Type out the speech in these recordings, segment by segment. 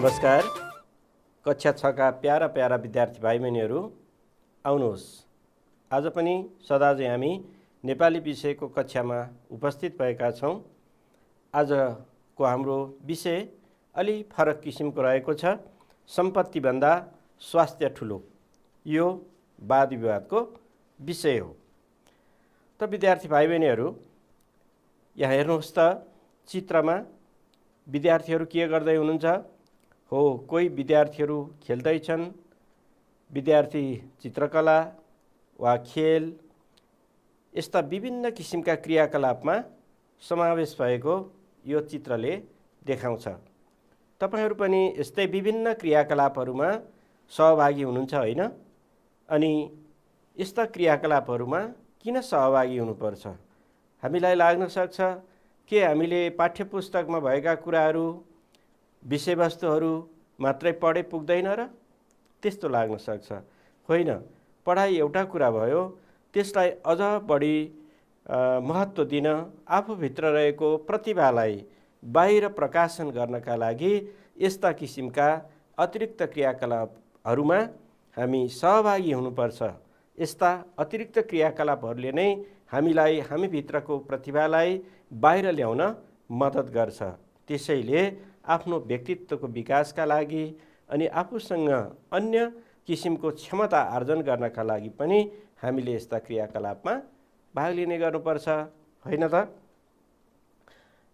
नमस्कार। कक्षा 6 का प्यारा प्यारा विद्यार्थी भाइ बहिनीहरू, आउनुहोस्। आज पनि सदा चाहिँ हामी नेपाली विषयको कक्षामा उपस्थित भएका छौँ। आजको हाम्रो विषय अलि फरक किसिमको रहेको छ। सम्पत्तिभन्दा स्वास्थ्य ठुलो, यो वाद विवादको विषय हो। त विद्यार्थी भाइ बहिनीहरू, यहाँ हेर्नुहोस् त, चित्रमा विद्यार्थीहरू के गर्दै हुनुहुन्छ? हो, कोही विद्यार्थीहरू खेल्दैछन्, विद्यार्थी चित्रकला वा खेल यस्ता विभिन्न किसिमका क्रियाकलापमा समावेश भएको यो चित्रले देखाउँछ। तपाईहरू पनि यस्तै विभिन्न क्रियाकलापहरूमा सहभागी हुनुहुन्छ होइन? अनि यस्ता क्रियाकलापहरूमा किन सहभागी हुनुपर्छ? हामीलाई लाग्न सक्छ के हामीले पाठ्यपुस्तकमा भएका कुराहरू, विषयवस्तुहरू मात्रै पढे पुग्दैन र? त्यस्तो लाग्न सक्छ। होइन, पढाइ एउटा कुरा भयो, त्यसलाई अझ बढी महत्त्व दिन आफूभित्र रहेको प्रतिभालाई बाहिर प्रकाशन गर्नका लागि यस्ता किसिमका अतिरिक्त क्रियाकलापहरूमा हामी सहभागी हुनुपर्छ। यस्ता अतिरिक्त क्रियाकलापहरूले नै हामीलाई हामीभित्रको प्रतिभालाई बाहिर ल्याउन मद्दत गर्छ। त्यसैले आफ्नो व्यक्तित्वको विकासका लागि अनि आफूसँग अन्य किसिमको क्षमता आर्जन गर्नका लागि पनि हामीले यस्ता क्रियाकलापमा भाग लिने गर्नुपर्छ, होइन त?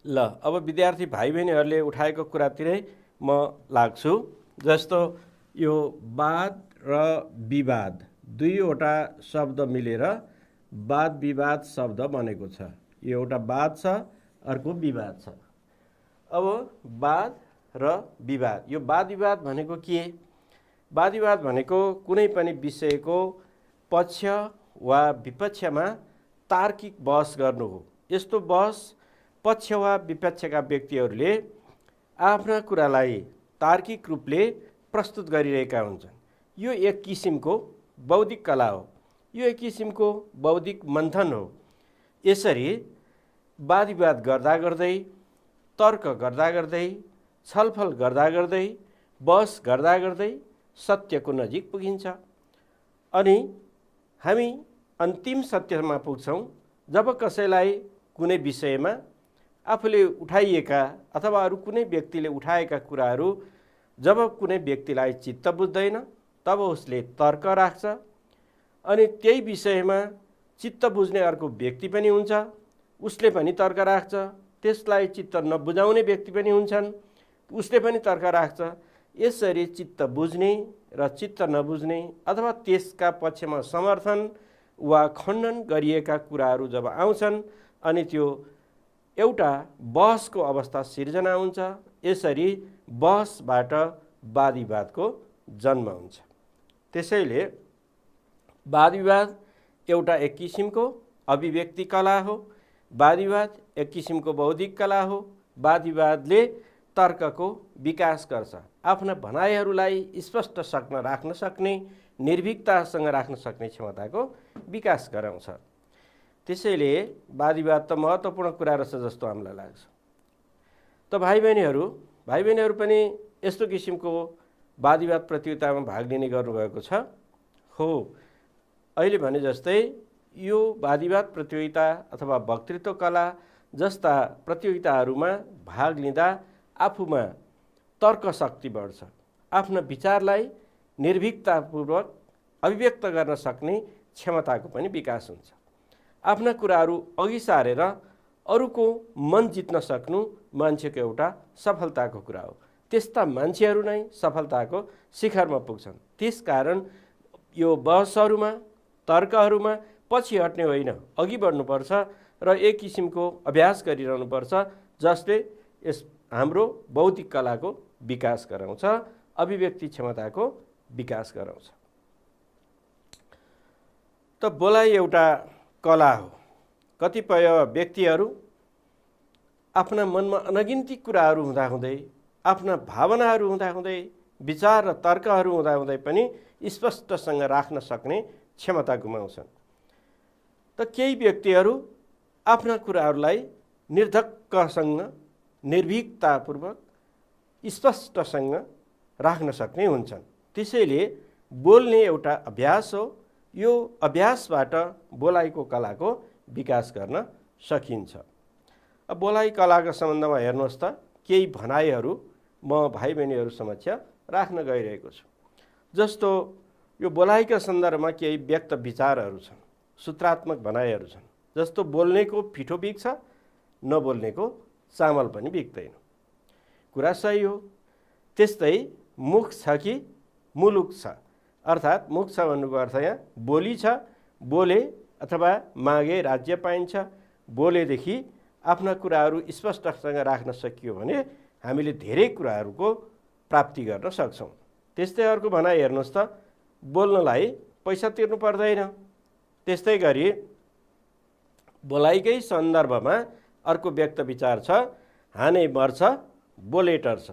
ल, अब विद्यार्थी भाइ बहिनीहरूले उठाएको कुरातिरै म लाग्छु। जस्तो यो वाद र विवाद, दुईवटा शब्द मिलेर वाद विवाद शब्द बनेको छ। यो एउटा वाद छ, अर्को विवाद छ। अब वाद र विवाद, यो वाद विवाद भनेको के? वाद विवाद भनेको कुनै पनि विषयको पक्ष वा विपक्षमा तार्किक बहस गर्नु हो। यस्तो बहस पक्ष वा विपक्षका व्यक्तिहरूले आफ्ना कुरालाई तार्किक रूपले प्रस्तुत गरिरहेका हुन्छन्। यो एक किसिमको बौद्धिक कला हो, यो एक किसिमको बौद्धिक मन्थन हो। यसरी वाद विवाद गर्दा गर्दै, तर्क गर्दा गर्दै, छलफल गर्दा गर्दै, बहस गर्दा गर्दै सत्यको नजिक पुगिन्छ। अनि हामी अन्तिम सत्यमा पुग्छौँ जब कसैलाई कुनै विषयमा आफूले उठाइएका अथवा अरू कुनै व्यक्तिले उठाएका कुराहरू जब कुनै व्यक्तिलाई चित्त बुझ्दैन, तब उसले तर्क राख्छ। अनि त्यही विषयमा चित्त बुझ्ने अर्को व्यक्ति पनि हुन्छ, उसले पनि तर्क राख्छ। त्यसलाई चित्त नबुझाउने व्यक्ति पनि हुन्छन्, उसले पनि तर्क राख्छ। यसरी चित्त बुझ्ने र चित्त नबुझ्ने अथवा त्यसका पक्षमा समर्थन वा खण्डन गरिएका कुराहरू जब आउँछन्, अनि त्यो एउटा बहसको अवस्था सिर्जना हुन्छ। यसरी बहसबाट वाद विवादको जन्म हुन्छ। त्यसैले वाद विवाद एउटा एक किसिमको अभिव्यक्ति कला हो। वाद विवाद एक किसिमको बौद्धिक कला हो। वाद विवादले तर्कको विकास गर्छ, आफ्ना भनाइहरूलाई स्पष्ट राख्न सक्ने, निर्भीकतासँग राख्न सक्ने क्षमताको विकास गराउँछ। त्यसैले वाद विवाद त महत्त्वपूर्ण कुरा रहेछ जस्तो हामीलाई लाग्छ। त भाइ बहिनीहरू पनि यस्तो किसिमको वाद विवाद प्रतियोगितामा भाग लिने गर्नुभएको छ? हो, अहिले भने जस्तै यो वाद विवाद प्रतियोगिता अथवा वक्तृत्व कला जस्ता प्रतियोगिताहरूमा भाग लिँदा आफूमा तर्क शक्ति बढ्छ। आफ्ना विचारलाई निर्भीकतापूर्वक अभिव्यक्त गर्न सक्ने क्षमताको पनि विकास हुन्छ। आफ्ना कुराहरू अघि सारेर अरूको मन जित्न सक्नु मान्छेको एउटा सफलताको कुरा हो। त्यस्ता मान्छेहरू नै सफलताको शिखरमा पुग्छन्। त्यसकारण यो बहसहरूमा, तर्कहरूमा पछि हट्ने होइन, अघि बढ्नुपर्छ र एक किसिमको अभ्यास गरिरहनुपर्छ, जसले यस हाम्रो बौद्धिक कलाको विकास गराउँछ, अभिव्यक्ति क्षमताको विकास गराउँछ। त बोलाइ एउटा कला हो। कतिपय व्यक्तिहरू आफ्ना मनमा अनगिन्ती कुराहरू हुँदाहुँदै, आफ्ना भावनाहरू हुँदाहुँदै, विचार र तर्कहरू हुँदाहुँदै पनि स्पष्टसँग राख्न सक्ने क्षमता गुमाउँछन्। त केही व्यक्तिहरू आफ्ना कुराहरूलाई निर्धक्कसँग, निर्भीकतापूर्वक, स्पष्टसँग राख्न सक्ने हुन्छन्। त्यसैले बोल्ने एउटा अभ्यास हो। यो अभ्यासबाट बोलाइको कलाको विकास गर्न सकिन्छ। अब बोलाइ कलाको सम्बन्धमा हेर्नुहोस् त, केही भनाइहरू म भाइ बहिनीहरू समक्ष राख्न गइरहेको छु। जस्तो यो बोलाइका सन्दर्भमा केही व्यक्त विचारहरू छन्, सूत्रात्मक भनाइहरू छन्। जस्तो बोल्नेको पिठो बिग्छ, नबोल्नेको चामल पनि बिग्दैन। कुरा सही हो। त्यस्तै मुख छ कि मुलुक छ, अर्थात् मुख छ भन्नुको अर्थ यहाँ बोली छ, बोले अथवा मागे राज्य पाइन्छ। बोलेदेखि आफ्ना कुराहरू स्पष्टसँग राख्न सकियो भने हामीले धेरै कुराहरूको प्राप्ति गर्न सक्छौँ। त्यस्तै अर्को भनाइ हेर्नुहोस् त, बोल्नलाई पैसा तिर्नु पर्दैन। त्यस्तै गरी बोलाइकै सन्दर्भमा अर्को व्यक्त विचार छ, हाने मर्छ बोले टर्छ।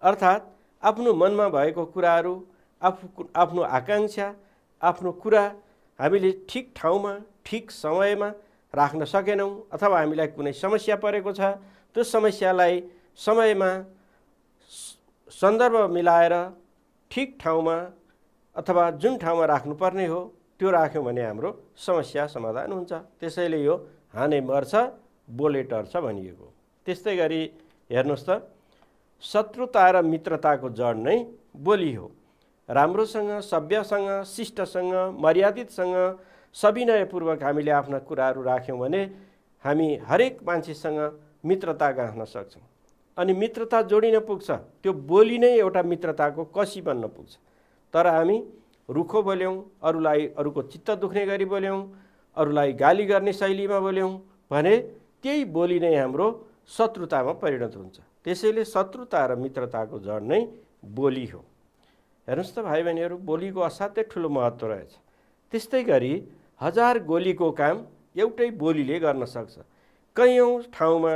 अर्थात् आफ्नो मनमा भएको कुराहरू, आफ्नो आकाङ्क्षा, आफ्नो कुरा हामीले ठिक ठाउँमा ठिक समयमा राख्न सकेनौँ अथवा हामीलाई कुनै समस्या परेको छ, त्यो समस्यालाई समयमा सन्दर्भ मिलाएर ठिक ठाउँमा अथवा जुन ठाउँमा राख्नुपर्ने हो त्यो राख्यौँ भने हाम्रो समस्या समाधान हुन्छ। त्यसैले यो हाने मर्छ बोले टर्छ भनिएको। त्यस्तै गरी हेर्नुहोस् त, शत्रुता र मित्रताको जड नै बोली हो। राम्रोसँग, सभ्यसँग, शिष्टसँग, मर्यादितसँग सविनयपूर्वक हामीले आफ्ना कुराहरू राख्यौँ भने हामी हरेक मान्छेसँग मित्रता गाँच्न सक्छौँ। अनि मित्रता जोडिन पुग्छ, त्यो बोली नै एउटा मित्रताको कसी बन्न पुग्छ। तर हामी रुखो बोल्यौँ, अरूको चित्त दुख्ने गरी बोल्यौँ, अरूलाई गाली गर्ने शैलीमा बोल्यौँ भने त्यही बोली नै हाम्रो शत्रुतामा परिणत हुन्छ। त्यसैले शत्रुता र मित्रताको जड नै बोली हो। हेर्नुहोस् त भाइ बहिनीहरू, बोलीको असाध्यै ठुलो महत्त्व रहेछ। त्यस्तै गरी 1000 गोलीको काम एउटै बोलीले गर्न सक्छ। कैयौँ ठाउँमा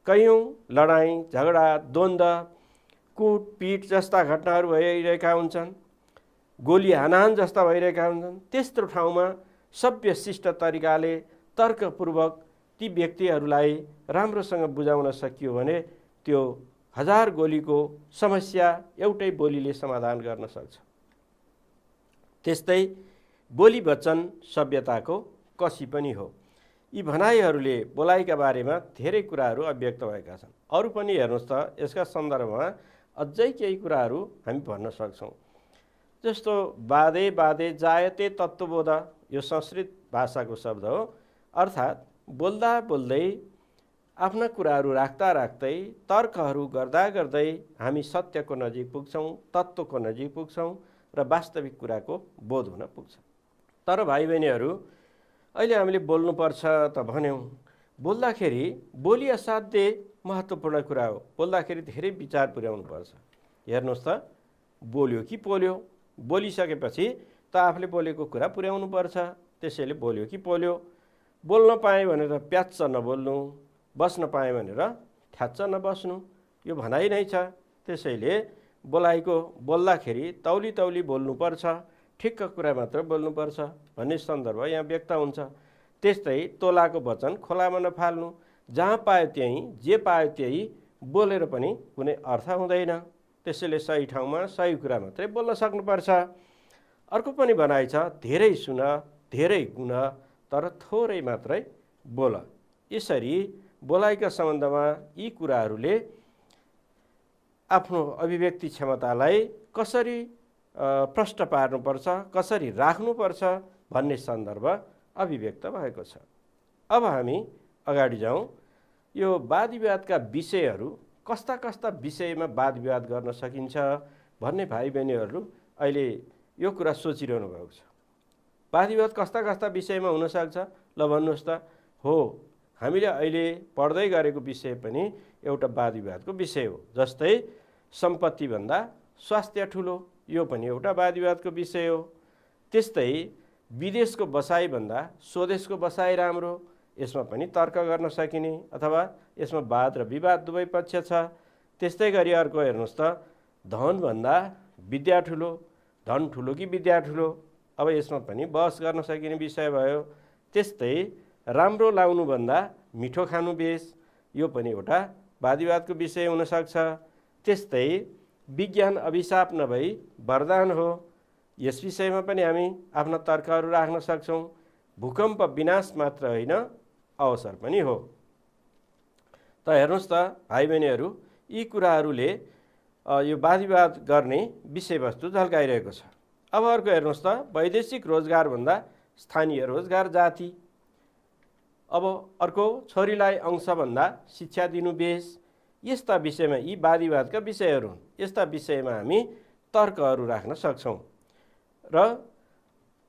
कैयौँ लडाइँ झगडा द्वन्द्व कुटपिट जस्ता घटनाहरू भइरहेका हुन्छन्, गोली हानाहान जस्ता भइरहेका हुन्छन्। त्यस्तो ठाउँमा सभ्य शिष्ट तरिकाले तर्कपूर्वक ती व्यक्तिहरूलाई राम्रोसँग बुझाउन सकियो भने त्यो 1000 गोलीको समस्या एउटै बोलीले समाधान गर्न सक्छ। त्यस्तै बोली वचन सभ्यताको कसी पनि हो। यी भनाइहरूले बोलाइका बारेमा धेरै कुराहरू अभिव्यक्त भएका छन्। अरू पनि हेर्नुहोस् त, यसका सन्दर्भमा अझै केही कुराहरू हामी भन्न सक्छौँ। जस्तो बाधे बाधे जायते तत्त्वबोध, यो संस्कृत भाषाको शब्द हो। अर्थात् बोल्दा बोल्दै आफ्ना कुराहरू राख्दा राख्दै तर्कहरू गर्दा गर्दै हामी सत्यको नजिक पुग्छौँ, तत्त्वको नजिक पुग्छौँ र वास्तविक कुराको बोध हुन पुग्छ। तर भाइ बहिनीहरू, अहिले हामीले बोल्नुपर्छ त भन्यौँ, बोल्दाखेरि बोली असाध्यै महत्त्वपूर्ण कुरा हो। बोल्दाखेरि धेरै विचार पुर्याउनुपर्छ। हेर्नुहोस् त, बोल्यो कि पोल्यो, बोलिसकेपछि त आफूले बोलेको कुरा पुर्याउनुपर्छ। त्यसैले बोल्यो कि पोल्यो, बोल्न पाएँ भनेर प्याच्च नबोल्नु, बस्न पाएँ भनेर ठ्याच्च नबस्नु, यो भनाइ नै छ। त्यसैले बोल्दाखेरि तौली तौली बोल्नुपर्छ, ठिक्क कुरा मात्र बोल्नुपर्छ भन्ने सन्दर्भ यहाँ व्यक्त हुन्छ। त्यस्तै तोलाको वचन खोलामा नफाल्नु, जहाँ पायो त्यहीँ जे पायो त्यही बोलेर पनि कुनै अर्थ हुँदैन। त्यसैले सही ठाउँमा सही कुरा मात्रै बोल्न सक्नुपर्छ। अर्को पनि भनाइ छ, धेरै सुन धेरै गुण तर थोरै मात्रै बोल। यसरी बोलाइका सम्बन्धमा यी कुराहरूले आफ्नो अभिव्यक्ति क्षमतालाई कसरी प्रष्ट पार्नुपर्छ, कसरी राख्नुपर्छ भन्ने सन्दर्भ अभिव्यक्त भएको छ। अब हामी अगाडि जाउँ। यो वादविवादका विषयहरू कस्ता कस्ता विषयमा वादविवाद गर्न सकिन्छ भन्ने भाइ बहिनीहरू अहिले यो कुरा सोचिरहनु भएको छ। वादविवाद कस्ता कस्ता विषयमा हुनसक्छ ल भन्नुहोस् त। हो, हामीले अहिले पढ्दै गरेको विषय पनि एउटा वादविवादको विषय हो। जस्तै सम्पत्तिभन्दा स्वास्थ्य ठुलो, यो पनि एउटा वादविवादको विषय हो। त्यस्तै विदेशको बसाइभन्दा स्वदेशको बसाइ राम्रो, यसमा पनि तर्क गर्न सकिने अथवा यसमा वाद र विवाद दुवै पक्ष छ। त्यस्तै गरी अर्को हेर्नुहोस् त, धनभन्दा विद्या ठुलो, धन ठुलो कि विद्या ठुलो, अब यसमा पनि बहस गर्न सकिने विषय भयो। त्यस्तै राम्रो लाउनुभन्दा मिठो खानु बेस, यो पनि एउटा वादविवादको विषय हुनसक्छ। त्यस्तै विज्ञान अभिशाप नभई वरदान हो। यस विषयमा पनि हामी आफ्ना तर्कहरू राख्न सक्छौँ। भूकम्प विनाश मात्र होइन, अवसर पनि हो। त हेर्नुहोस् त भाइ बहिनीहरू, यी कुराहरूले यो वादविवाद गर्ने विषयवस्तु झल्काइरहेको छ। अब अर्को हेर्नुहोस् त, वैदेशिक रोजगारभन्दा स्थानीय रोजगार जाति। अब अर्को, छोरीलाई अंशभन्दा शिक्षा दिनु बेस। यस्ता विषयमा यी वादविवादका विषयहरू हुन्। यस्ता विषयमा हामी तर्कहरू राख्न सक्छौँ र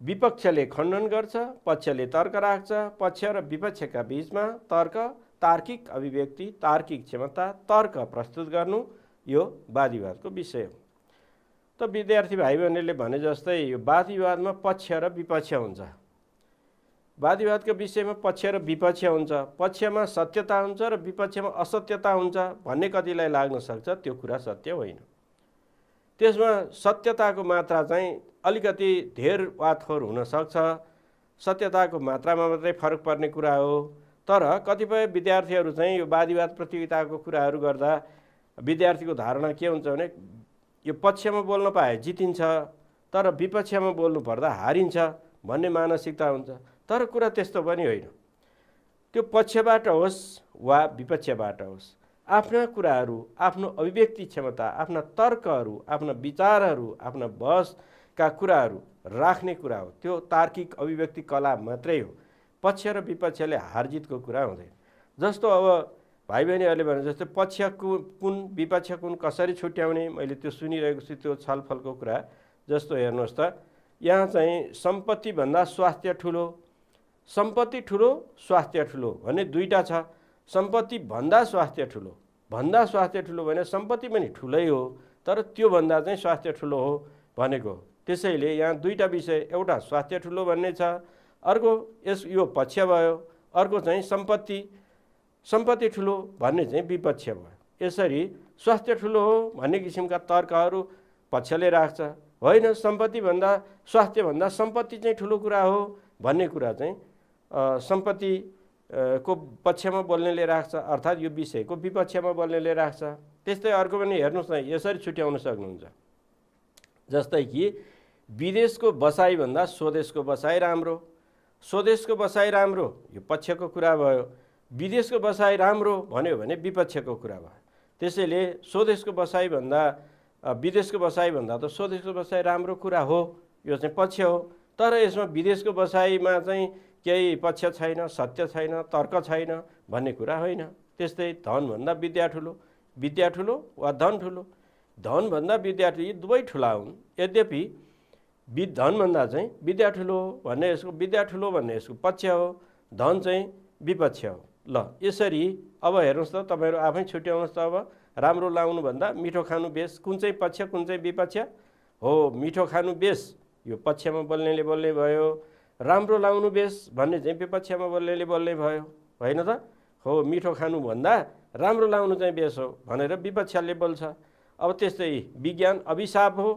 विपक्षले खण्डन गर्छ, पक्षले तर्क राख्छ। पक्ष र विपक्षका बीचमा तर्क, तार्किक अभिव्यक्ति, तार्किक क्षमता, तर्क प्रस्तुत गर्नु यो वादविवादको विषय हो। त विद्यार्थी भाइ बहिनीले भने जस्तै यो वादविवादमा पक्ष र विपक्ष हुन्छ। वादविवादको विषयमा पक्ष र विपक्ष हुन्छ। पक्षमा सत्यता हुन्छ र विपक्षमा असत्यता हुन्छ भन्ने कतिलाई लाग्न सक्छ, त्यो कुरा सत्य होइन। त्यसमा सत्यताको मात्रा चाहिँ अलिकति धेर वा थोर हुनसक्छ। सत्यताको मात्रामा मात्रै फरक पर्ने कुरा हो। तर कतिपय विद्यार्थीहरू चाहिँ यो वादविवाद प्रतियोगिताको कुराहरू गर्दा विद्यार्थीको धारणा के हुन्छ भने यो पक्षमा बोल्न पाए जितिन्छ, तर विपक्षमा बोल्नु पर्दा हारिन्छ भन्ने मानसिकता हुन्छ। तर कुरा त्यस्तो पनि होइन। त्यो पक्षबाट होस् वा विपक्षबाट होस्, आफ्ना कुराहरू, आफ्नो अभिव्यक्ति क्षमता, आफ्ना तर्कहरू, आफ्ना विचारहरू, आफ्ना बहसका कुराहरू राख्ने कुरा हो। त्यो तार्किक अभिव्यक्ति कला मात्रै हो। पक्ष र विपक्षले हारजितको कुरा हुँदैन। जस्तो अब भाइ बहिनीहरूले भने जस्तो पक्ष कुन विपक्ष कुन कसरी छुट्याउने, मैले त्यो सुनिरहेको छु त्यो छलफलको कुरा। जस्तो हेर्नुहोस् त, यहाँ चाहिँ सम्पत्तिभन्दा स्वास्थ्य ठुलो, सम्पत्ति ठुलो स्वास्थ्य ठुलो भन्ने दुईटा छ। सम्पत्ति भन्दा स्वास्थ्य ठुलो, भन्दा स्वास्थ्य ठुलो भने सम्पत्ति पनि ठुलै हो, तर त्यो भन्दा चाहिँ स्वास्थ्य ठुलो हो भनेको। त्यसैले यहाँ दुईटा विषय, एउटा स्वास्थ्य ठुलो भन्ने छ, अर्को यो पक्ष भयो, अर्को चाहिँ सम्पत्ति ठुलो भन्ने चाहिँ विपक्ष भयो। यसरी स्वास्थ्य ठुलो हो भन्ने किसिमका तर्कहरू पक्षले राख्छ। होइन, सम्पत्तिभन्दा स्वास्थ्यभन्दा सम्पत्ति चाहिँ ठुलो कुरा हो भन्ने कुरा चाहिँ सम्पत्ति को पक्षमा बोल्नेले राख्छ, अर्थात् यो विषयको विपक्षमा बोल्नेले राख्छ। त्यस्तै अर्को पनि हेर्नुहोस् न, यसरी छुट्याउन सक्नुहुन्छ। जस्तै कि विदेशको बसाइभन्दा स्वदेशको बसाइ राम्रो। स्वदेशको बसाइ राम्रो यो पक्षको कुरा भयो, विदेशको बसाइ राम्रो भन्यो भने विपक्षको कुरा भयो। त्यसैले स्वदेशको बसाइभन्दा विदेशको बसाइभन्दा त स्वदेशको बसाइ राम्रो कुरा हो, यो चाहिँ पक्ष हो। तर यसमा विदेशको बसाइमा चाहिँ केही पक्ष छैन, सत्य छैन, तर्क छैन भन्ने कुरा होइन। त्यस्तै धनभन्दा विद्या ठुलो, विद्या ठुलो वा धन ठुलो। धनभन्दा विद्या ठुलो, यी दुवै ठुला हुन्। यद्यपि धनभन्दा चाहिँ विद्या ठुलो भन्ने यसको विद्या ठुलो भन्ने यसको पक्ष हो, धन चाहिँ विपक्ष हो। ल यसरी अब हेर्नुहोस् त, तपाईँहरू आफै छुट्याउनुहोस् त। अब राम्रो लाउनुभन्दा मिठो खानु बेस, कुन चाहिँ पक्ष कुन चाहिँ विपक्ष हो? मिठो खानु बेस यो पक्षमा बोल्नेले बोल्ने भयो, राम्रो लाउनु बेस भन्ने चाहिँ विपक्षमा बोल्नेले बोल्ने भयो, होइन त? हो, मिठो खानुभन्दा राम्रो लाउनु चाहिँ बेस हो भनेर विपक्षले बोल्छ। अब त्यस्तै विज्ञान अभिशाप हो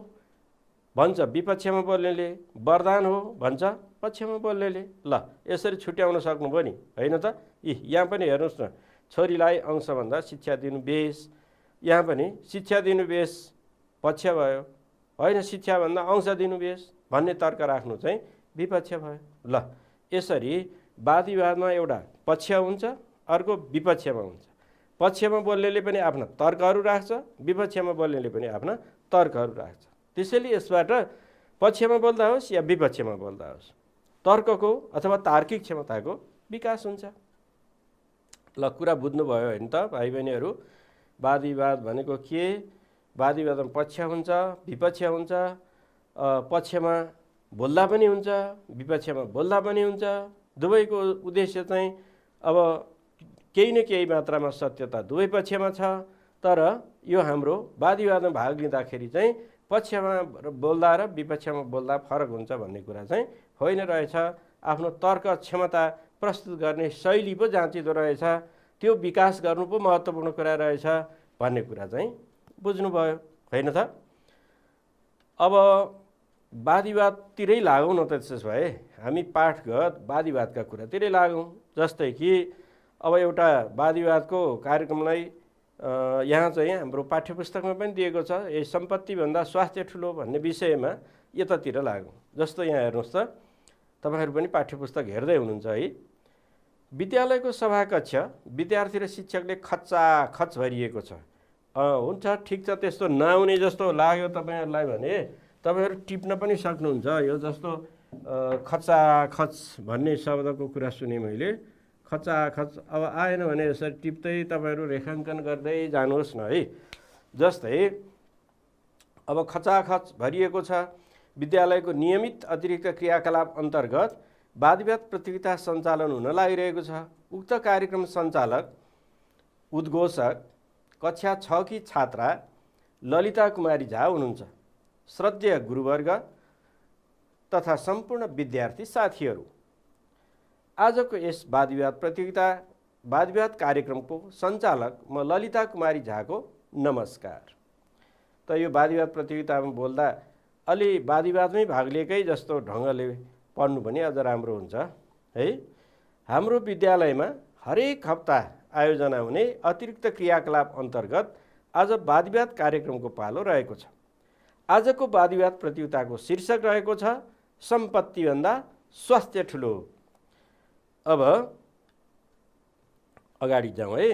भन्छ विपक्षमा बोल्नेले, वरदान हो भन्छ पक्षमा बोल्नेले। ल यसरी छुट्याउन सक्नुभयो नि, होइन त? यहाँ पनि हेर्नुहोस् न, छोरीलाई अंशभन्दा शिक्षा दिनु बेस। यहाँ पनि शिक्षा दिनु बेस पक्ष भयो, होइन शिक्षाभन्दा अंश दिनु बेस भन्ने तर्क राख्नु चाहिँ विपक्ष भयो। ल यसरी वादविवादमा एउटा पक्ष हुन्छ, अर्को विपक्षमा हुन्छ। पक्षमा बोल्नेले पनि आफ्ना तर्कहरू राख्छ, विपक्षमा बोल्नेले पनि आफ्ना तर्कहरू राख्छ। त्यसैले यसबाट पक्षमा बोल्दा होस् या विपक्षमा बोल्दा होस्, तर्कको अथवा तार्किक क्षमताको विकास हुन्छ। ल कुरा बुझ्नुभयो होइन त भाइ बहिनीहरू? वादविवाद भनेको के? वादविवादमा पक्ष हुन्छ, विपक्ष हुन्छ। पक्षमा बोल्दा पनि हुन्छ, विपक्षमा बोल्दा पनि हुन्छ। दुवैको उद्देश्य चाहिँ अब केही न केही मात्रामा सत्यता दुवै पक्षमा छ। तर यो हाम्रो वादविवादमा भाग लिँदाखेरि चाहिँ पक्षमा बोल्दा र विपक्षमा बोल्दा फरक हुन्छ भन्ने कुरा चाहिँ होइन रहेछ। आफ्नो तर्क क्षमता प्रस्तुत गर्ने शैली पो जाँचिदो रहेछ, त्यो विकास गर्नु पो महत्त्वपूर्ण कुरा रहेछ भन्ने कुरा चाहिँ बुझ्नुभयो, होइन त? अब वादविवादतिरै लागौँ न त। त्यसो भए हामी पाठगत वादविवादका कुरातिरै लागौँ। जस्तै कि अब एउटा वादविवादको कार्यक्रमलाई यहाँ चाहिँ हाम्रो पाठ्यपुस्तकमा पनि दिएको छ, यही सम्पत्तिभन्दा स्वास्थ्य ठुलो भन्ने विषयमा यतातिर लागौँ। जस्तो यहाँ हेर्नुहोस् त, तपाईँहरू पनि पाठ्यपुस्तक हेर्दै हुनुहुन्छ है। विद्यालयको सभाकक्ष विद्यार्थी र शिक्षकले खच्चाखच भरिएको छ। हुन्छ, ठिक छ, त्यस्तो नआउने जस्तो लाग्यो तपाईँहरूलाई भने तपाईँहरू टिप्न पनि सक्नुहुन्छ। यो जस्तो खचाखच भन्ने शब्दको कुरा सुने मैले, खचाखच अब आएन भने यसरी टिप्दै तपाईँहरू रेखाङ्कन गर्दै जानुहोस् न है। जस्तै अब खचाखच भरिएको छ। विद्यालयको नियमित अतिरिक्त क्रियाकलाप अन्तर्गत वादविवाद प्रतियोगिता सञ्चालन हुन लागिरहेको छ। उक्त कार्यक्रम सञ्चालक उद्घोषक कक्षा 6 की छात्रा ललिता कुमारी झा हुनुहुन्छ। श्रद्धेय गुरुवर्ग तथा सम्पूर्ण विद्यार्थी साथीहरू, आजको यस वादविवाद कार्यक्रमको सञ्चालक म ललिता कुमारी झाको नमस्कार। त यो वादविवाद प्रतियोगितामा बोल्दा अलि वादविवादमै भाग लिएकै जस्तो ढङ्गले पढ्नु पनि अझ राम्रो हुन्छ है। हाम्रो विद्यालयमा हरेक हप्ता आयोजना हुने अतिरिक्त क्रियाकलाप अन्तर्गत आज वादविवाद कार्यक्रमको पालो रहेको छ। आजको वादविवाद प्रतियोगिताको शीर्षक रहेको छ सम्पत्तिभन्दा स्वास्थ्य ठुलो। अब अगाडि जाउँ है।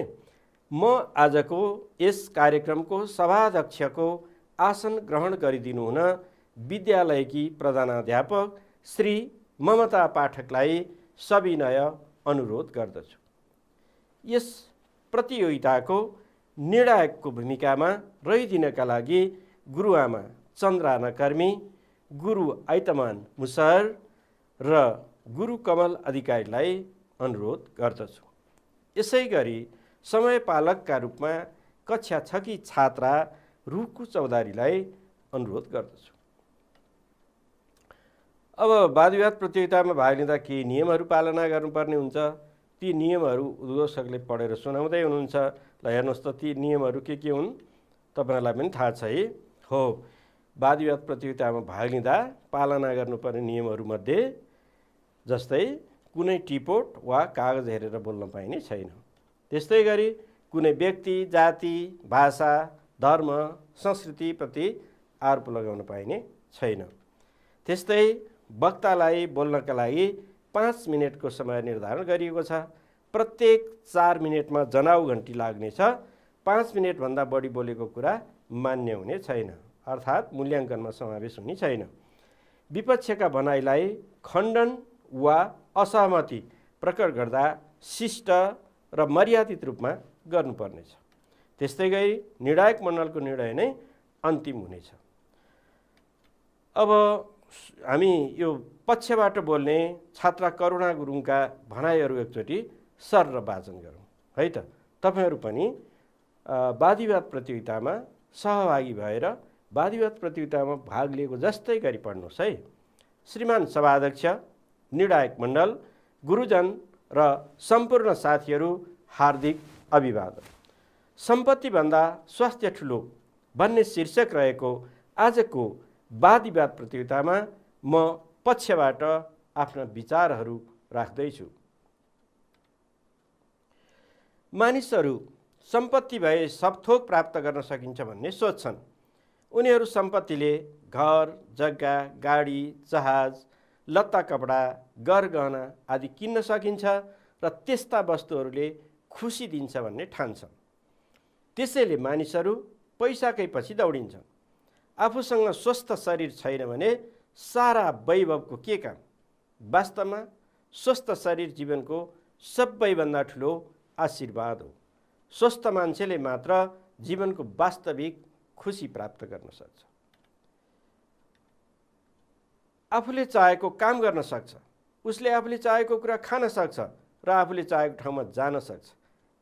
म आजको यस कार्यक्रमको सभाध्यक्षको आसन ग्रहण गरिदिनु हुन विद्यालयकी प्रधानाध्यापक श्री ममता पाठकलाई सविनय अनुरोध गर्दछु। यस प्रतियोगिताको निर्णायकको भूमिकामा रहिदिनका लागि गुरुआमा चन्द्रा नकर्मी, गुरु आइतमान मुसहर र गुरु कमल अधिकारीलाई अनुरोध गर्दछु। यसै गरी समयपालकका रूपमा कक्षा 6 की छात्रा रुकु चौधरीलाई अनुरोध गर्दछु। अब वादविवाद प्रतियोगितामा भाग लिँदा केही नियमहरू पालना गर्नुपर्ने हुन्छ। ती नियमहरू उद्घोषकले पढेर सुनाउँदै हुनुहुन्छ। ल हेर्नुहोस् त, ती नियमहरू के हुन् तपाईँहरूलाई पनि थाहा छ है। हो, वादविवाद प्रतियोगितामा भाग लिँदा पालना गर्नुपर्ने नियमहरूमध्ये जस्तै कुनै टिपोट वा कागज हेरेर बोल्न पाइने छैन। त्यस्तै गरी कुनै व्यक्ति, जाति, भाषा, धर्म, संस्कृतिप्रति आरोप लगाउन पाइने छैन। त्यस्तै वक्तालाई बोल्नका लागि 5 मिनटको समय निर्धारण गरिएको छ। प्रत्येक 4 मिनटमा जनाउ घन्टी लाग्नेछ। 5 मिनटभन्दा बढी बोलेको कुरा मान्य हुने छैन, अर्थात् मूल्याङ्कनमा समावेश हुने छैन। विपक्षका भनाइलाई खण्डन वा असहमति प्रकट गर्दा शिष्ट र मर्यादित रूपमा गर्नुपर्नेछ। त्यस्तै गरी निर्णायक मण्डलको निर्णय नै अन्तिम हुनेछ। अब हामी यो पक्षबाट बोल्ने छात्रा करुणा गुरुङका भनाइहरू एकचोटि सर र वाचन गरौँ है त। तपाईँहरू पनि वादविवाद प्रतियोगितामा सहभागी भएर वादविवाद प्रतियोगितामा भाग लिएको जस्तै गरी पढ्नुहोस् है। श्रीमान सभाध्यक्ष, निर्णायक मण्डल, गुरुजन र सम्पूर्ण साथीहरू, हार्दिक अभिवादन। सम्पत्तिभन्दा स्वास्थ्य ठुलो भन्ने शीर्षक रहेको आजको वादविवाद प्रतियोगितामा म पक्षबाट आफ्ना विचारहरू राख्दैछु। मानिसहरू सम्पत्ति भए सब थोक प्राप्त गर्न सकिन्छ भन्ने सोच्छन्। उनीहरू सम्पत्तिले घर, जग्गा, गाडी, जहाज, लत्ता कपडा, गरगहना आदि किन्न सकिन्छ र त्यस्ता वस्तुहरूले खुसी दिन्छ भन्ने ठान्छन्। त्यसैले मानिसहरू पैसाकै पछि दौडिन्छन्। आफूसँग स्वस्थ शरीर छैन भने सारा वैभवको के काम? वास्तवमा स्वस्थ शरीर जीवनको सबैभन्दा ठुलो आशीर्वाद हो। स्वस्थ मान्छेले मात्र जीवनको वास्तविक खुसी प्राप्त गर्न सक्छ। आफूले चाहेको काम गर्न सक्छ, उसले आफूले चाहेको कुरा खान सक्छ र आफूले चाहेको ठाउँमा जान सक्छ।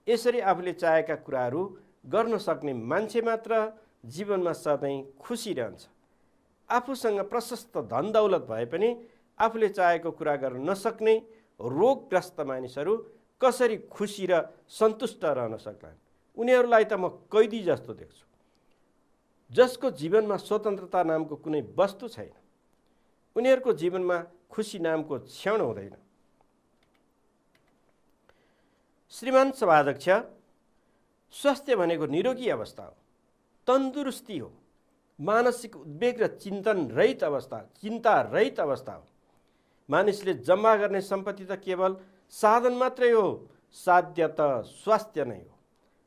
यसरी आफूले चाहेका कुराहरू गर्न सक्ने मान्छे मात्र जीवनमा सधैँ खुसी रहन्छ। आफूसँग प्रशस्त धन दौलत भए पनि आफूले चाहेको कुरा गर्न नसक्ने रोगग्रस्त मानिसहरू कसरी खुसी र सन्तुष्ट रहन सक्लान्? उनीहरूलाई त म कैदी जस्तो देख्छु, जसको जीवनमा स्वतन्त्रता नामको कुनै वस्तु छैन। उनीहरूको जीवनमा खुसी नामको क्षण हुँदैन। श्रीमान सभाध्यक्ष, स्वास्थ्य भनेको निरोगी अवस्था हो, तन्दुरुस्ती हो, मानसिक उद्वेग र चिन्तन रहित अवस्था, चिन्ता रहित अवस्था हो। मानिसले जम्मा गर्ने सम्पत्ति त केवल साधन मात्रै हो, साध्य त स्वास्थ्य नै हो।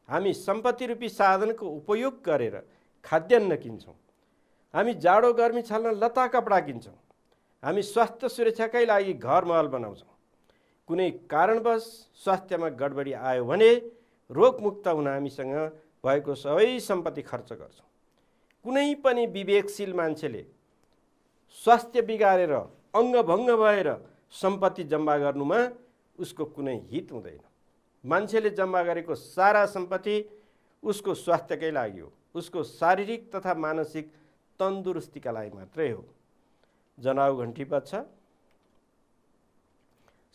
हामी सम्पत्ति रूपी साधनको उपयोग गरेर खाद्यान्न किन्छौँ, हामी जाडो गर्मी छल्न लत्ता कपडा किन्छौँ, हामी स्वास्थ्य सुरक्षाकै लागि घर महल बनाउँछौँ। कुनै कारणवश स्वास्थ्यमा गडबडी आयो भने रोगमुक्त हुन हामीसँग भएको सबै सम्पत्ति खर्च गर्छौँ। कुनै पनि विवेकशील मान्छेले स्वास्थ्य बिगारेर अङ्गभङ्ग भएर सम्पत्ति जम्मा गर्नुमा उसको कुनै हित हुँदैन। मान्छेले जम्मा गरेको सारा सम्पत्ति उसको स्वास्थ्यकै लागि हो, उसको शारीरिक तथा मानसिक तन्दुरुस्तीका लागि मात्रै हो। जनाउ घन्टी बज्छ।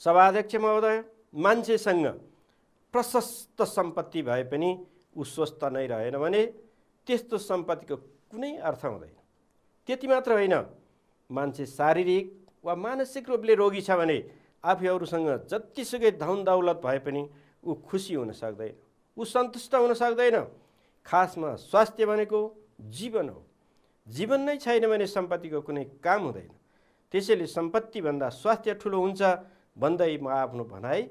सभाध्यक्ष महोदय, मान्छेसँग प्रशस्त सम्पत्ति भए पनि ऊ स्वस्थ नै रहेन भने त्यस्तो सम्पत्तिको कुनै अर्थ हुँदैन। त्यति मात्र होइन, मान्छे शारीरिक वा मानसिक रूपले रोगी छ भने आफूहरूसँग जतिसुकै धन दौलत भए पनि ऊ खुसी हुन सक्दैन, ऊ सन्तुष्ट हुन सक्दैन। खासमा स्वास्थ्य भनेको जीवन हो। जीवन नै छैन भने सम्पत्तिको कुनै काम हुँदैन। त्यसैले सम्पत्तिभन्दा स्वास्थ्य ठुलो हुन्छ भन्दै म आफ्नो भनाइ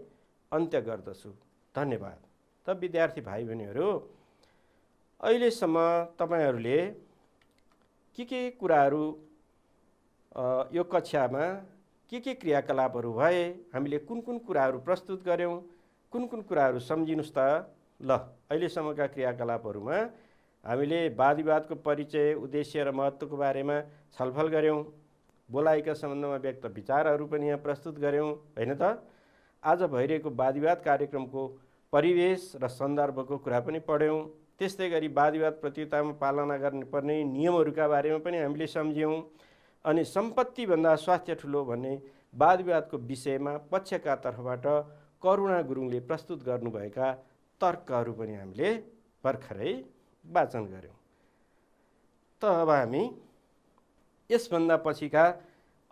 अन्त्य गर्दछु। धन्यवाद। त विद्यार्थी भाइ बहिनीहरू, अहिलेसम्म तपाईहरूले के कुराहरू यो कक्षामा के क्रियाकलापहरू भए, हामीले कुन कुन कुराहरू प्रस्तुत गऱ्यौँ, कुन कुन कुराहरू सम्झिनुस् त। ल, अहिलेसम्मका क्रियाकलापहरूमा हामीले वाद-विवादको परिचय, उद्देश्य र महत्त्वको बारेमा छलफल गऱ्यौँ। बोलाइका सम्बन्धमा व्यक्त विचारहरू पनि यहाँ प्रस्तुत गऱ्यौँ, होइन त। आज भइरहेको वाद-विवाद कार्यक्रमको परिवेश र सन्दर्भको कुरा पनि पढ्यौँ। त्यस्तै गरी वाद-विवाद प्रतियोगितामा पालना गर्नुपर्ने नियमहरूका बारेमा पनि हामीले सम्झ्यौँ। अनि सम्पत्तिभन्दा स्वास्थ्य ठुलो भन्ने वाद-विवादको विषयमा पक्षका तर्फबाट करुणा गुरुङले प्रस्तुत गर्नुभएका तर्कहरू पनि हामीले भर्खरै वाचन गऱ्यौँ। त अब हामी यसभन्दा पछिका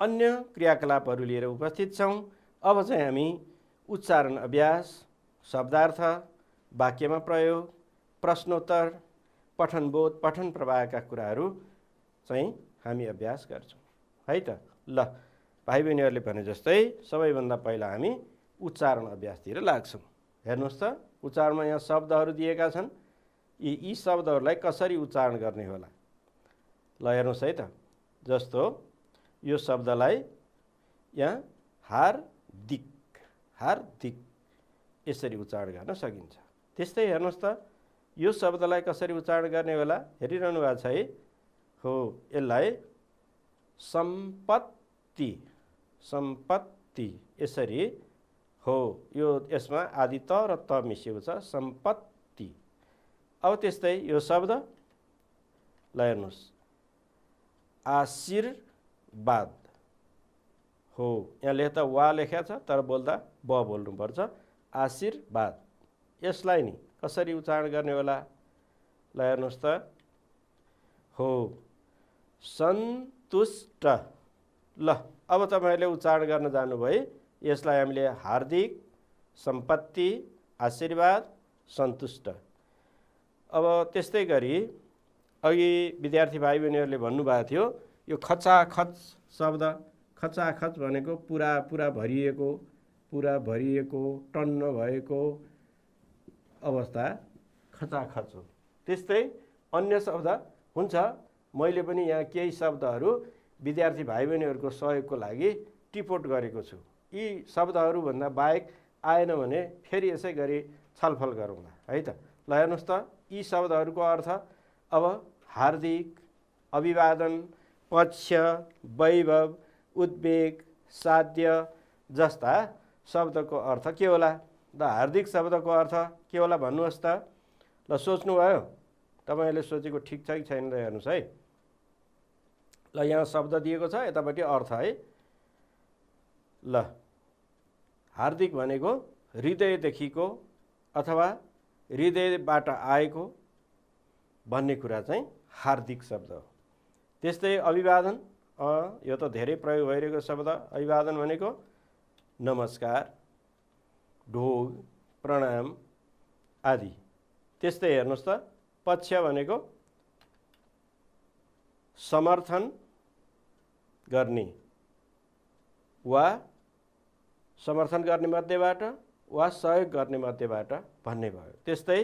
अन्य क्रियाकलापहरू लिएर उपस्थित छौँ। अब चाहिँ हामी उच्चारण अभ्यास, शब्दार्थ, वाक्यमा प्रयोग, प्रश्नोत्तर, पठनबोध, पठन प्रवाहका कुराहरू चाहिँ हामी अभ्यास गर्छौँ, है त। ल, भाइ बहिनीहरूले भने जस्तै सबैभन्दा पहिला हामी उच्चारण अभ्यासतिर लाग्छौँ। हेर्नुहोस् त, उच्चारणमा यहाँ शब्दहरू दिएका छन्। यी शब्दहरूलाई कसरी उच्चारण गर्ने होला? ल हेर्नुहोस् है त। जस्तो यो शब्दलाई यहाँ हार्दिक, हार्दिक यसरी उच्चारण गर्न सकिन्छ। त्यस्तै हेर्नुहोस् त, यो शब्दलाई कसरी उच्चारण गर्ने होला? हेरिरहनु भएको छ है? हो, यसलाई सम्पत्ति, सम्पत्ति यसरी हो। यो यसमा आदि त र त मिसिएको छ, सम्पत्ति। अब त्यस्तै यो शब्द ल हेर्नुहोस्, आशीर्वाद हो। यहाँ लेख्दा वा लेखेको छ तर बोल्दा ब बोल्नुपर्छ, आशीर्वाद। यसलाई नि कसरी उच्चारण गर्ने होला? ल हेर्नुहोस् त, हो, सन्तुष्ट। ल, अब तपाईँहरूले उच्चारण गर्न जानुभयो। यसलाई हामीले हार्दिक, सम्पत्ति, आशीर्वाद, सन्तुष्ट। अब त्यस्तै गरी अघि विद्यार्थी भाइ बहिनीहरूले भन्नुभएको थियो यो खचाखच शब्द। खचाखच भनेको पुरा पुरा भरिएको, पुरा भरिएको, टन्न भएको अवस्था खचाखच हो। त्यस्तै अन्य शब्द हुन्छ। मैले पनि यहाँ केही शब्दहरू विद्यार्थी भाइ बहिनीहरूको सहयोगको लागि टिपोट गरेको छु। यी शब्दहरूभन्दा बाहेक आएन भने फेरि यसै गरी छलफल गरौँला, है त। ल हेर्नुहोस् त, यी शब्दहरूको अर्थ अब हार्दिक, अभिवादन, पक्ष, वैभव, उद्वेग, साध्य जस्ता शब्दको अर्थ के होला? ल, हार्दिक शब्दको अर्थ के होला भन्नुहोस् त। ल, सोच्नुभयो? तपाईँहरूले सोचेको ठिक छ कि छैन त हेर्नुहोस् है। ल, यहाँ शब्द दिएको छ, यतापट्टि अर्थ है। ल, हार्दिक भनेको हृदयदेखिको अथवा हृदयबाट आएको भन्ने कुरा चाहिँ हार्दिक शब्द हो। त्यस्तै अभिवादन, यो त धेरै प्रयोग भइरहेको शब्द। अभिवादन भनेको नमस्कार, ढोग, प्रणाम आदि त्यस्तै हेर्नुहोस् त पक्ष भनेको समर्थन गर्ने वा समर्थन गर्ने मध्येबाट वा सहयोग गर्ने मध्येबाट भन्ने भयो। त्यस्तै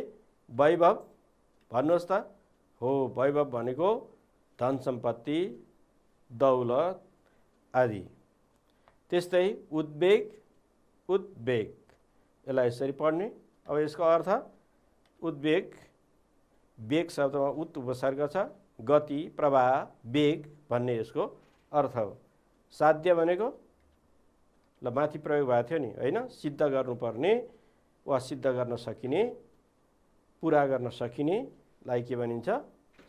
वैभव भन्नुहोस् त हो, वैभव भनेको धन सम्पत्ति दौलत आदि। त्यस्तै उद्वेग उद्वेग यसलाई यसरी पढ्ने। अब यसको अर्थ उद्वेग, वेग शब्दमा उत् उपसर्ग छ, गति प्रवाह वेग भन्ने यसको अर्थ हो। साध्य भनेको ल माथि प्रयोग भएको थियो नि हैन, सिद्ध गर्नुपर्ने वा सिद्ध गर्न सकिने, पुरा गर्न सकिनेलाई के भनिन्छ?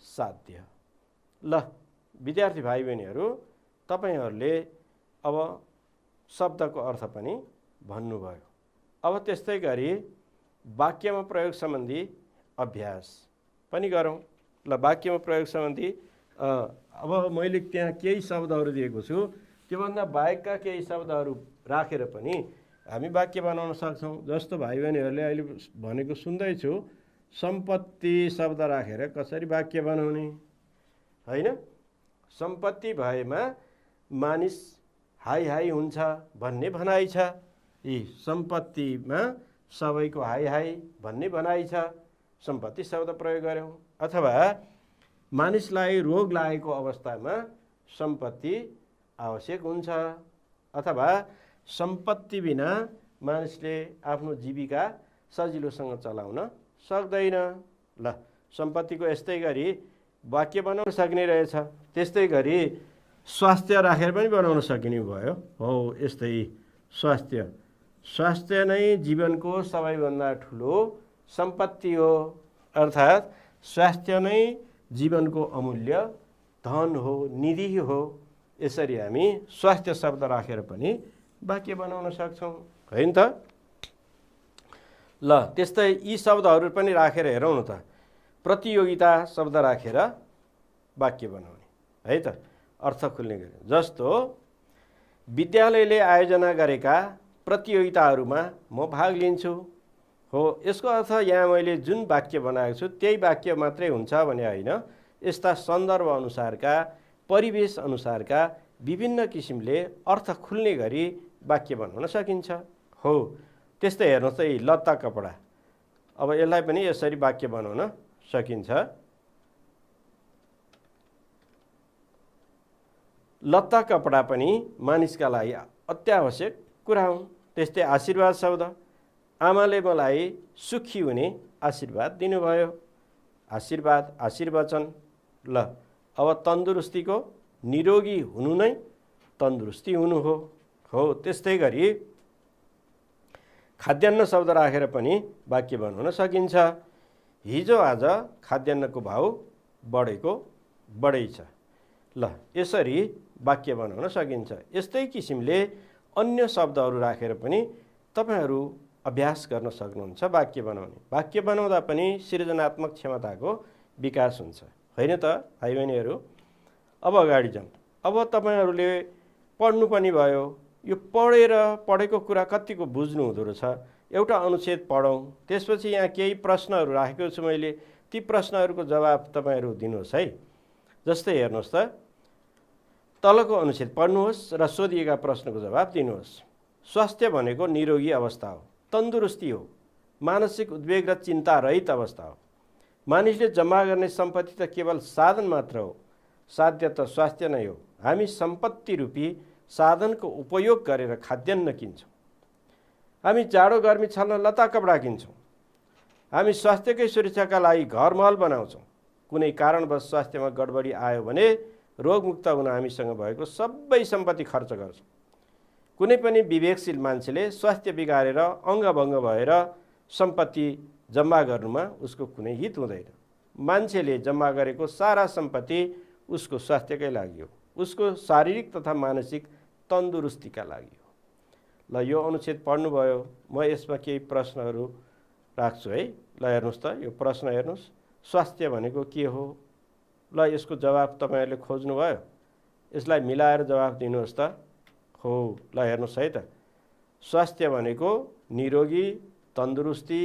साध्य। ल विद्यार्थी भाइ बहिनीहरू, तपाईहरूले अब शब्दको अर्थ पनि भन्नुभयो। अब त्यस्तै गरी वाक्यमा प्रयोग सम्बन्धी अभ्यास पनि गरौँ। ल वाक्यमा प्रयोग सम्बन्धी अब मैले त्यहाँ केही शब्दहरू दिएको छु, त्योभन्दा बाहेकका केही शब्दहरू राखेर पनि हामी वाक्य बनाउन सक्छौँ। जस्तो भाइ बहिनीहरूले अहिले भनेको सुन्दैछु, सम्पत्ति शब्द राखेर कसरी वाक्य बनाउने हैन? सम्पत्ति भएमा मानिस हाई हाई हुन्छ भन्ने भनाइ छ। यी सम्पत्तिमा सबैको हाई हाई भन्ने भनाइ छ। सम्पत्ति शब्द प्रयोग गर्यौँ। अथवा मानिसलाई रोग लागेको अवस्थामा सम्पत्ति आवश्यक हुन्छ। अथवा सम्पत्ति बिना मानिसले आफ्नो जीविका सजिलोसँग चलाउन सक्दैन। ल सम्पत्तिको यस्तै गरी वाक्य बनाउन सक्ने रहेछ। त्यस्तै गरी स्वास्थ्य राखेर पनि बनाउन सकिने भयो। हो यस्तै स्वास्थ्य, स्वास्थ्य नै जीवनको सबैभन्दा ठुलो सम्पत्ति हो। अर्थात् स्वास्थ्य नै जीवनको अमूल्य धन हो, निधि हो। यसरी हामी स्वास्थ्य शब्द राखेर पनि वाक्य बनाउन सक्छौँ, होइन त? ल त्यस्तै यी शब्दहरू पनि राखेर हेरौँ न त। प्रतियोगिता शब्द राखेर वाक्य बनाउने है त, अर्थ खुल्ने गरी। जस्तो विद्यालयले आयोजना गरेका प्रतियोगिताहरूमा म भाग लिन्छु। हो यसको अर्थ यहाँ मैले जुन वाक्य बनाएको छु त्यही वाक्य मात्रै हुन्छ भने होइन। यस्ता सन्दर्भ अनुसारका, परिवेश अनुसारका विभिन्न किसिमले अर्थ खुल्ने गरी वाक्य बनाउन सकिन्छ। हो त्यस्तै हेर्नुहोस् त, लत्ता कपडा, अब यसलाई पनि यसरी वाक्य बनाउन सकिन्छ। लत्ता कपडा पनि मानिसका लागि अत्यावश्यक कुरा हुन्। त्यस्तै आशीर्वाद शब्द, आमाले मलाई सुखी हुने आशीर्वाद दिनुभयो। आशीर्वाद, आशीर्वचन। ल अब तन्दुरुस्तीको निरोगी हुनु नै तन्दुरुस्ती हुनु हो। हो त्यस्तै गरी खाद्यान्न शब्द राखेर पनि वाक्य बनाउन सकिन्छ। हिजो आज खाद्यान्नको भाउ बढेको बढै छ। ल यसरी वाक्य बनाउन सकिन्छ। यस्तै किसिमले अन्य शब्दहरू राखेर पनि तपाईहरू अभ्यास गर्न सक्नुहुन्छ वाक्य बनाउने। वाक्य बनाउँदा पनि सृजनात्मक क्षमताको विकास हुन्छ, होइन त भाइ बहिनीहरू? अब अगाडि जाउँ। अब तपाईहरूले पढ्नु पनि भयो। यो पढेको कुरा कतिको बुझ्नु हुँदो रहेछ। एउटा अनुच्छेद पढौँ, त्यसपछि यहाँ केही प्रश्नहरू राखेको छु मैले। ती प्रश्नहरूको जवाब तपाईहरू दिनुहोस् है। जस्तै हेर्नुहोस् त, तलको अनुच्छेद पढ्नुहोस् र सोधिएका प्रश्नको जवाब दिनुहोस्। स्वास्थ्य भनेको निरोगी अवस्था हो, तन्दुरुस्ती हो, मानसिक उद्वेग र चिन्ता रहित अवस्था हो। मानिसले जम्मा गर्ने सम्पत्ति त केवल साधन मात्र हो, साध्य त स्वास्थ्य नै हो। हामी सम्पत्ति रूपी साधनको उपयोग गरेर खाद्यान्न किन्छौँ। हामी जाडो गर्मी छल्न लत्ता कपडा किन्छौँ। हामी स्वास्थ्यकै सुरक्षाका लागि घर महल बनाउँछौँ। कुनै कारणवश स्वास्थ्यमा गडबडी आयो भने रोगमुक्त हुन हामीसँग भएको सबै सम्पत्ति खर्च गर्छौँ। कुनै पनि विवेकशील मान्छेले स्वास्थ्य बिगारेर अङ्गभङ्ग भएर सम्पत्ति जम्मा गर्नुमा उसको कुनै हित हुँदैन। मान्छेले जम्मा गरेको सारा सम्पत्ति उसको स्वास्थ्यकै लागि हो, उसको शारीरिक तथा मानसिक तन्दुरुस्तीका लागि हो। ल यो अनुच्छेद पढ्नुभयो। म यसमा केही प्रश्नहरू राख्छु है। ल हेर्नुहोस् त, यो प्रश्न हेर्नुहोस्। स्वास्थ्य भनेको के हो? ल यसको जवाब तपाईहरूले खोज्नुभयो। यसलाई मिलाएर जवाब दिनुहोस् त। हो ल हेर्नुहोस् है त, स्वास्थ्य भनेको निरोगी, तन्दुरुस्ती,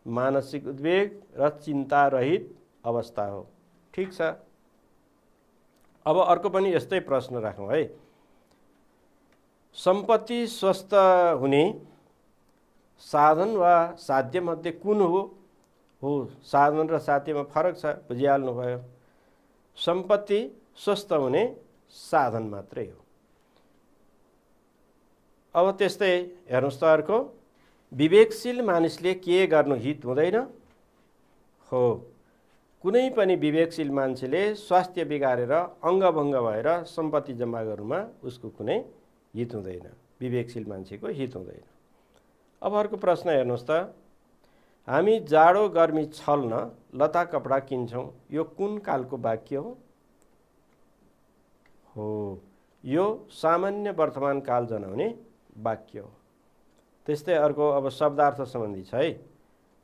मानसिक उद्वेग र चिन्ता रहित अवस्था हो। ठीक छ। अब अर्को पनि यस्तै प्रश्न राखौँ है। सम्पत्ति स्वस्थ हुने साधन वा साध्य मध्ये कुन हो साधन र साध्यमा फरक छ, बुझिहाल्नुभयो। सम्पत्ति स्वस्थ हुने साधन मात्रै हो। अब त्यस्तै हेर्नुहोस् त अर्को, विवेकशील मानिसले के गर्नु हित हुँदैन हो। कुनै पनि विवेकशील मान्छेले स्वास्थ्य बिगारेर अङ्गभङ्ग भएर सम्पत्ति जम्मा गर्नुमा उसको कुनै हित हुँदैन, विवेकशील मान्छेको हित हुँदैन। अब अर्को प्रश्न हेर्नुहोस् त, हामी जाडो गर्मी छल्न लत्ता कपडा किन्छौँ, यो कुन कालको वाक्य हो? यो सामान्य वर्तमान काल जनाउने वाक्य हो। त्यस्तै अर्को अब शब्दार्थ सम्बन्धी छ है।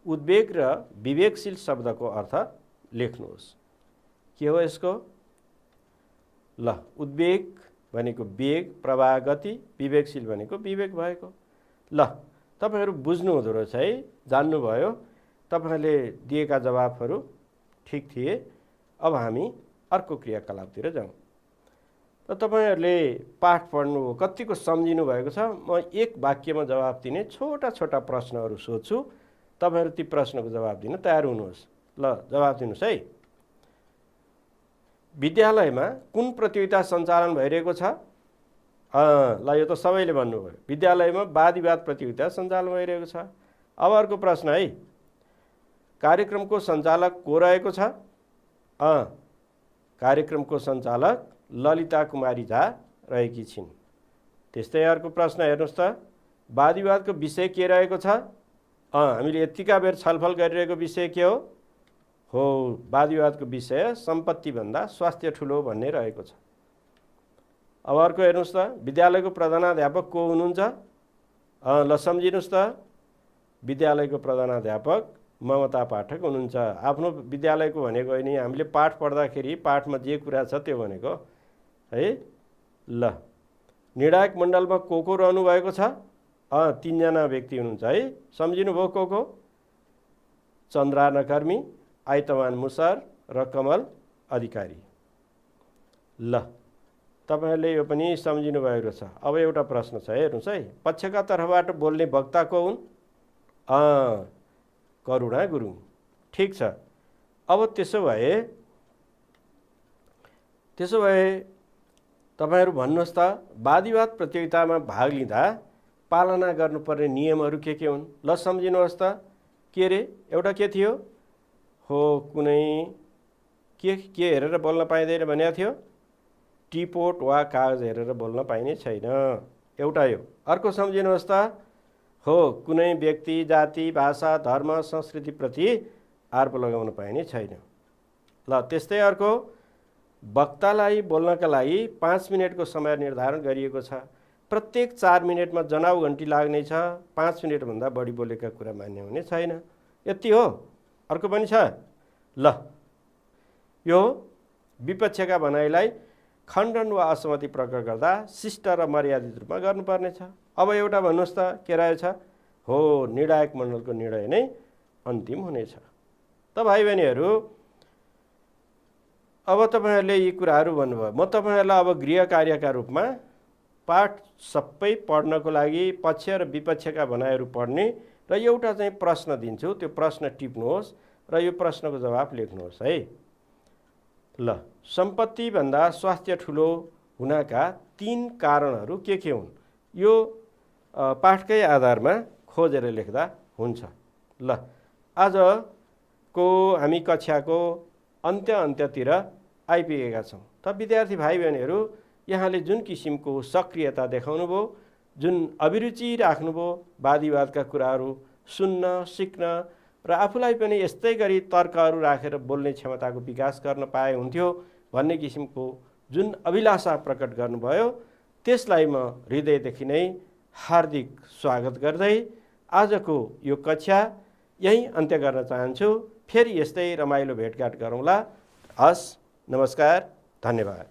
उद्वेग र विवेकशील शब्दको अर्थ लेख्नुहोस्। के हो यसको? ल, उद्वेग भनेको वेग, प्रवाह, गति, विवेकशील भनेको विवेक भएको। ल, तपाईहरु बुझ्नु हुँदो रहेछ है, जान्नुभयो। तपाईहरुले दिएका जवाफहरू ठीक थिए। अब हामी अर्को क्रियाकलापतिर जाउँ। त तपाईहरुले पाठ पढ्नु कतिको सम्झिनु भएको छ? म एक वाक्यमा जवाफ दिने छोटा छोटा प्रश्नहरू सोध्छु, तपाईहरु ती प्रश्नको जवाफ दिन तयार हुनुहोस्। ल, जवाफ दिनुहोस् है। विद्यालयमा कुन प्रतियोगिता सञ्चालन भइरहेको छ? ल, यो त सबैले भन्नुभयो। विद्यालयमा वाद-विवाद प्रतियोगिता सञ्चालन भइरहेको छ। अब अर्को प्रश्न है। कार्यक्रमको सञ्चालक को रहेको छ? कार्यक्रमको सञ्चालक ललिता कुमारी झा रहेकी छिन्। त्यस्तै अर्को प्रश्न हेर्नुहोस् त, वाद-विवादको विषय के रहेको छ? हामीले यतिका बेर छलफल गरिरहेको विषय के हो? वाद-विवादको विषय सम्पत्ति भन्दा स्वास्थ्य ठुलो भन्ने रहेको छ। अब अर्को हेर्नुहोस् त, विद्यालयको प्रधानाध्यापक को हुनुहुन्छ? ल, सम्झिनुहोस् त, विद्यालयको प्रधानाध्यापक ममता पाठक हुनुहुन्छ। आफ्नो विद्यालयको भनेको होइन, हामीले पाठ पढ्दाखेरि पाठमा जे कुरा छ त्यो भनेको है। ल, निर्णायक मण्डलमा को रहनु भएको छ? 3 जना व्यक्ति हुनुहुन्छ है। सम्झिनुभयो को? चन्द्रा नकर्मी, आइतमान मुसर र कमल अधिकारी। ल, तपाईहरुले यो पनि सम्झिनु भएको रहेछ। अब एउटा प्रश्न छ, हेर्नुहोस् है। पक्षका तर्फबाट बोल्ने वक्ता को हुन्? करुणा गुरुङ। ठीक छ। अब त्यसो भए तपाईहरु भन्नुहोस् त, वाद-विवाद प्रतियोगितामा भाग लिँदा पालना गर्नुपर्ने नियमहरू के हुन्? ल, सम्झिनुहोस् त। के रे? एउटा के थियो? कुनै के हेरेर बोल्न पाइँदैन भनेको थियो? टिपोट वा कागज हेरेर बोल्न पाइने छैन, एउटा यो। अर्को सम्झिनुहोस् त, कुनै व्यक्ति, जाति, भाषा, धर्म, संस्कृतिप्रति आरोप लगाउन पाइने छैन। ल, त्यस्तै अर्को, वक्तालाई बोल्नका लागि 5 मिनेटको समय निर्धारण गरिएको छ। प्रत्येक 4 मिनेटमा जनाउ घन्टी लाग्ने छ। 5 मिनेटभन्दा बढी बोलेका कुरा मान्य हुने छैन। यति हो। अर्को पनि छ। ल, यो विपक्षका भनाइलाई खण्डन वा असहमति प्रकट गर्दा शिष्ट र मर्यादित रूपमा गर्नुपर्ने छ। अब एउटा भन्नुहोस् त, के रहेछ? निर्णायक मण्डलको निर्णय नै अन्तिम हुनेछ। त भाइ बहिनीहरू, अब तपाईहरुले यी कुराहरू भन्नुभयो। म तपाईहरुलाई अब गृह कार्यका रूपमा पाठ सबै पढ्नको लागि पक्ष र विपक्षका भनाइहरू पढ्ने र एउटा चाहिँ प्रश्न दिन्छु। त्यो प्रश्न टिप्नुहोस् र यो प्रश्नको जवाफ लेख्नुहोस् है। ल, सम्पत्ति भन्दा स्वास्थ्य ठुलो हुनका 3 कारणहरू के हुन्? यो पाठकै आधारमा खोजेर लेख्दा हुन्छ। ल, आजको हामी कक्षाको अन्त्यतिर आइपुगेका छौँ। त विद्यार्थी भाइ बहिनीहरू, यहाँले जुन किसिमको सक्रियता देखाउनुभयो, जुन अभिरुचि राख्नुभयो, वाद-विवादका कुराहरू सुन्न, सिक्न र आफूलाई पनि यस्तै गरी तर्कहरू राखेर बोल्ने क्षमताको विकास गर्न पाए हुन्थ्यो भन्ने किसिमको जुन अभिलाषा प्रकट गर्नुभयो, त्यसलाई म हृदयदेखि नै हार्दिक स्वागत गर्दै आजको यो कक्षा यही अन्त्य गर्न चाहन्छु। फेरि यस्तै रमाइलो भेटघाट गरौँला। हस्, नमस्कार, धन्यवाद।